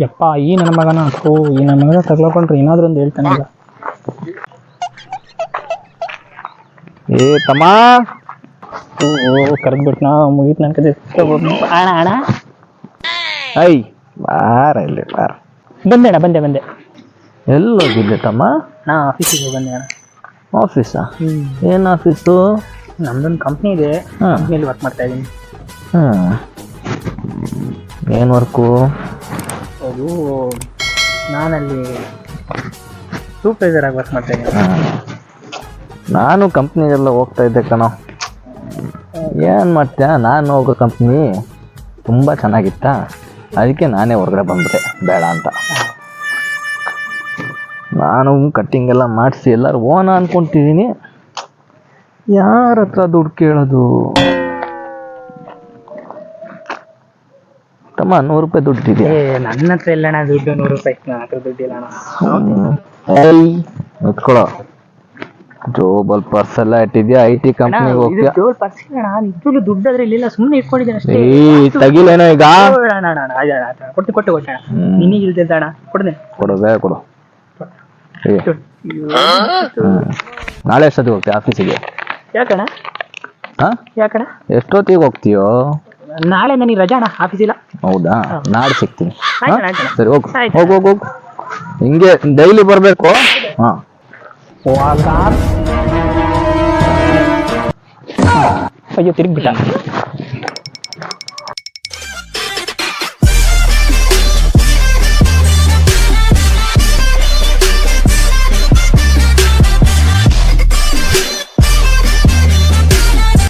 ಯಪ್ಪ ಈ ನನ್ನ ಮಗನ ಈ ನನ್ನ ಮಗನ ತಗ್ಲಾಕೊಂಡ್ರೆ ಏನಾದ್ರೂ ಒಂದು ಹೇಳ್ತಾನೆ ಈಗ. ಏ ತಮ್ಮ ಕರೆದ್ಬಿಟ್ಟು ನಾ ಮುಗೀತು ನನ್ನ ಕತೆ. ಅಣ್ಣ ಅಣ್ಣ ಐ ಬಾರ ಇಲ್ಲಿ ಬಾರ. ಬಂದೆ ಅಣ್ಣ ಬಂದೆ. ಎಲ್ಲೋಗಿದ್ದೆ ತಮ್ಮ? ನಾ ಆಫೀಸಿಗೆ ಬಂದೆ ಅಣ್ಣ. ಆಫೀಸಾ? ಏನು ಆಫೀಸು? ನಮ್ದೊಂದು ಕಂಪ್ನಿ ಇದೆ, ಕಂಪ್ನಿಯಲ್ಲಿ ವರ್ಕ್ ಮಾಡ್ತಾ ಇದ್ದೀನಿ. ಏನು ವರ್ಕು? ಅದು ನಾನಲ್ಲಿ ಸೂಪರ್ವೈಸರ್ ಆಗಿ ವರ್ಕ್ ಮಾಡ್ತಾ ಇದ್ದೀನಿ. ನಾನು ಕಂಪ್ನಿಗೆಲ್ಲ ಹೋಗ್ತಾ ಇದ್ದೆ ಕಣೋ. ಏನು ಮಾಡ್ತೀಯ, ನಾನು ಹೋಗೋ ಕಂಪ್ನಿ ತುಂಬ ಚೆನ್ನಾಗಿತ್ತ, ಅದಕ್ಕೆ ನಾನೇ ಹೊರಗಡೆ ಬಂದ್ಬಿಟ್ಟೆ ಬೇಡ ಅಂತ. ನಾನು ಕಟ್ಟಿಂಗ್ ಎಲ್ಲ ಮಾಡಿಸಿ ಎಲ್ಲರೂ ಓನ ಅಂದ್ಕೊತಿದ್ದೀನಿ. ಯಾರ ಹತ್ರ ದುಡ್ಡು ಕೇಳೋದು? ತಮ್ಮ 100 ರೂಪಾಯಿ ದುಡ್ಡಿದೆಯಾ? ನನ್ನ ಹತ್ರ ಎಲ್ಲಣ್ಣ ದುಡ್ಡು? 100 ರೂಪಾಯಿ ನನ್ನ ಹತ್ರ ದುಡ್ಡಿಲ್ಲ ಅಣ್ಣ. ಎತ್ಕೊಳ್ಳೋ, ಜೋಬಲ್ ಪರ್ಸ್ ಎಲ್ಲ ಇಟ್ಟಿದ್ಯಾ? IT ಕಂಪ್ನಿಗೆ ಹೋಗ್ತೀಯಾ? ನಿಜವಾಗ್ಲೂ ದುಡ್ಡು ಅದ್ರ ಇಲ್ಲ, ಸುಮ್ಮನೆ ಇಟ್ಕೊಂಡಿದ್ದೇನೆ ಅಷ್ಟೇ. ತಗಿಲೇನೋ ಈಗ? ಕೊಟ್ಟು ನಿನಗೆ ಇಲ್ದಿದ್ದ ಅಣ್ಣ ಕೊಡ್ದೆ. ಕೊಡು. ನಾಳೆ ಎಷ್ಟೊತ್ತಿಗೆ ಹೋಗ್ತೀಯ ಆಫೀಸಿಗೆ? ಯಾಕಣ್ಣ? ಎಷ್ಟೊತ್ತಿಗೆ ಹೋಗ್ತೀಯೋ? ನಾಳೆ ನನಗೆ ರಜಾ ಅಣ್ಣ, ಆಫೀಸ್ ಇಲ್ಲ. ಹೌದಾ? ನಾಳೆ ಸಿಗ್ತೀನಿ. ಸರಿ ಹೋಗು. ಹಿಂಗೆ ಡೈಲಿ ಬರಬೇಕು. ಅಯ್ಯೋ ತಿರುಗ್ಬಿಟ್ಟ.